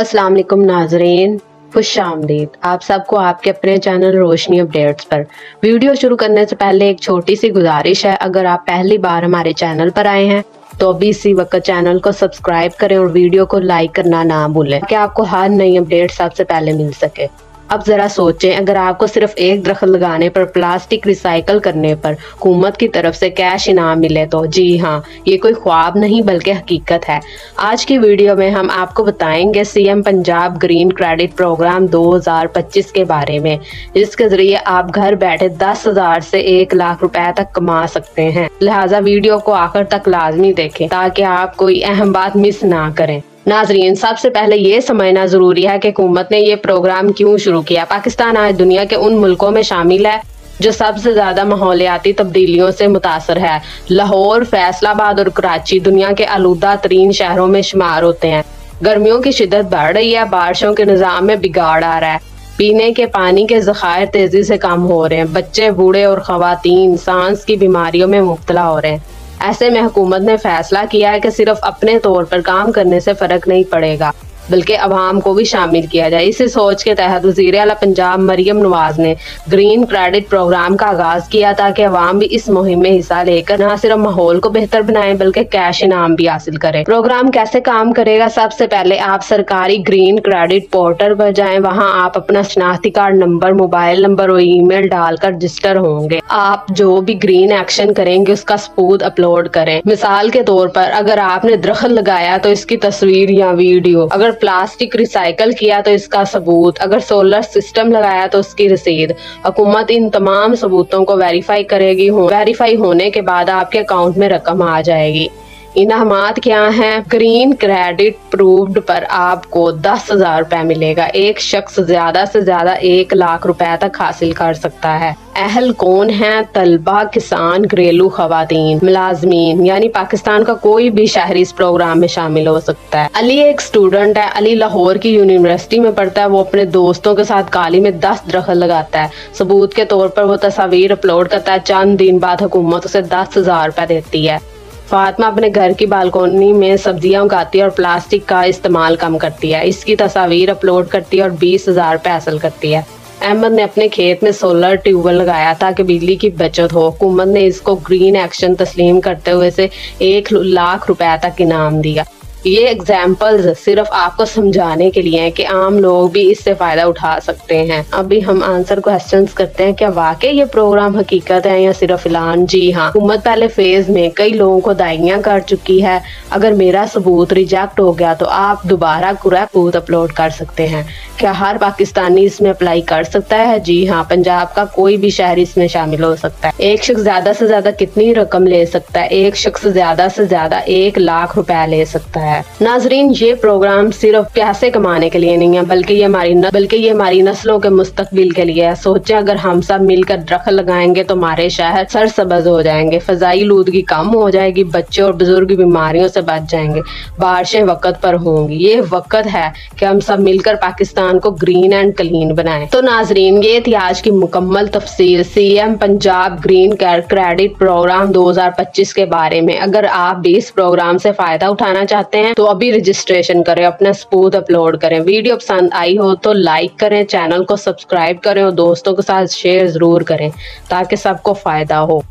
अस्सलाम वालेकुम नाजरीन, खुश आमदीद आप सबको आपके अपने चैनल रोशनी अपडेट्स पर। वीडियो शुरू करने से पहले एक छोटी सी गुजारिश है, अगर आप पहली बार हमारे चैनल पर आए हैं तो अभी इसी वक्त चैनल को सब्सक्राइब करें और वीडियो को लाइक करना ना भूलें कि आपको हर नई अपडेट सबसे पहले मिल सके। अब जरा सोचें, अगर आपको सिर्फ एक दरख्त लगाने पर, प्लास्टिक रिसाइकल करने पर हुकूमत की तरफ से कैश इनाम मिले तो जी हाँ, ये कोई ख्वाब नहीं बल्कि हकीकत है। आज की वीडियो में हम आपको बताएंगे CM Punjab green credit programme 2025 के बारे में, जिसके जरिए आप घर बैठे 10,000 से 1 लाख रुपए तक कमा सकते हैं। लिहाजा वीडियो को आखिर तक लाजमी देखें ताकि आप कोई अहम बात मिस ना करें। नाजरीन, सबसे पहले ये समझना जरूरी है कि हुकूमत ने ये प्रोग्राम क्यों शुरू किया। पाकिस्तान आज दुनिया के उन मुल्कों में शामिल है जो सबसे ज्यादा माहौलियाती तब्दीलियों से मुतासर है। लाहौर, फैसलाबाद और कराची दुनिया के आलूदा तरीन शहरों में शुमार होते हैं। गर्मियों की शिद्दत बढ़ रही है, बारिशों के निजाम में बिगाड़ आ रहा है, पीने के पानी के ज़खायर तेजी से कम हो रहे हैं, बच्चे, बूढ़े और खवातीन सांस की बीमारियों में मुब्तला हो रहे हैं। ऐसे में हुकूमत ने फैसला किया है कि सिर्फ अपने तौर पर काम करने से फर्क नहीं पड़ेगा बल्कि अवाम को भी शामिल किया जाए। इसी सोच के तहत वज़ीर आला पंजाब मरियम नवाज ने ग्रीन क्रेडिट प्रोग्राम का आगाज किया ताकि अवाम भी इस मुहिम में हिस्सा लेकर न सिर्फ माहौल को बेहतर बनाएं बल्कि कैश इनाम भी हासिल करें। प्रोग्राम कैसे काम करेगा? सबसे पहले आप सरकारी ग्रीन क्रेडिट पोर्टल पर जाएं। वहां आप अपना शनाख्ती कार्ड नंबर, मोबाइल नंबर और ईमेल डालकर रजिस्टर होंगे। आप जो भी ग्रीन एक्शन करेंगे उसका सबूत अपलोड करें। मिसाल के तौर पर अगर आपने दरख्त लगाया तो इसकी तस्वीर या वीडियो, अगर प्लास्टिक रिसाइकल किया तो इसका सबूत, अगर सोलर सिस्टम लगाया तो उसकी रसीद। हुकूमत इन तमाम सबूतों को वेरीफाई करेगी। वेरीफाई होने के बाद आपके अकाउंट में रकम आ जाएगी। इनामात क्या हैं? ग्रीन क्रेडिट प्रूव्ड पर आपको 10,000 रुपए मिलेगा। एक शख्स ज्यादा से ज्यादा 1 लाख रुपए तक हासिल कर सकता है। अहल कौन है? तलबा, किसान, घरेलू खवातीन, मुलाजमीन, यानी पाकिस्तान का कोई भी शहरी इस प्रोग्राम में शामिल हो सकता है। अली एक स्टूडेंट है। अली लाहौर की यूनिवर्सिटी में पढ़ता है। वो अपने दोस्तों के साथ काली में 10 दरख्त लगाता है। सबूत के तौर पर वो तस्वीर अपलोड करता है। चंद दिन बाद हुकूमत उसे 10,000 रुपए देती है। फातिमा अपने घर की बालकोनी में सब्जियां उगाती है और प्लास्टिक का इस्तेमाल कम करती है। इसकी तस्वीर अपलोड करती है और 20,000 रुपए हासिल करती है। अहमद ने अपने खेत में सोलर ट्यूबवेल लगाया ताकि बिजली की बचत हो। हुकूमत ने इसको ग्रीन एक्शन तस्लीम करते हुए से 1 लाख रुपए तक इनाम दिया। ये एग्जाम्पल्स सिर्फ आपको समझाने के लिए हैं कि आम लोग भी इससे फायदा उठा सकते हैं। अभी हम आंसर क्वेश्चंस करते हैं, क्या वाकई ये प्रोग्राम हकीकत है या सिर्फ ऐलान? जी हाँ, हुकूमत पहले फेज में कई लोगों को दाइयां कर चुकी है। अगर मेरा सबूत रिजेक्ट हो गया तो आप दोबारा पूरा सबूत अपलोड कर सकते हैं। क्या हर पाकिस्तानी इसमें अप्लाई कर सकता है? जी हाँ, पंजाब का कोई भी शहरी इसमें शामिल हो सकता है। एक शख्स ज्यादा से ज्यादा कितनी रकम ले सकता है? एक शख्स ज्यादा से ज्यादा 1 लाख रुपए ले सकता है। नाजरीन, ये प्रोग्राम सिर्फ पैसे कमाने के लिए नहीं है बल्कि ये हमारी नस्लों के मुस्तकबिल के लिए है। सोचें, अगर हम सब मिलकर दरख्त लगाएंगे तो हमारे शहर सरसब्ज हो जाएंगे, फजाई लूदगी कम हो जाएगी, बच्चे और बुजुर्ग बीमारियों से बच जाएंगे, बारिशें वक्त पर होंगी। ये वक्त है कि हम सब मिलकर पाकिस्तान को ग्रीन एंड क्लीन बनाएं। तो नाजरीन, ये थी आज की मुकम्मल तफसील CM Punjab green credit programme 2025 के बारे में। अगर आप भी इस प्रोग्राम से फायदा उठाना चाहते हैं तो अभी रजिस्ट्रेशन करें, अपना सबूत अपलोड करें। वीडियो पसंद आई हो तो लाइक करें, चैनल को सब्सक्राइब करें और दोस्तों के साथ शेयर जरूर करें ताकि सबको फायदा हो।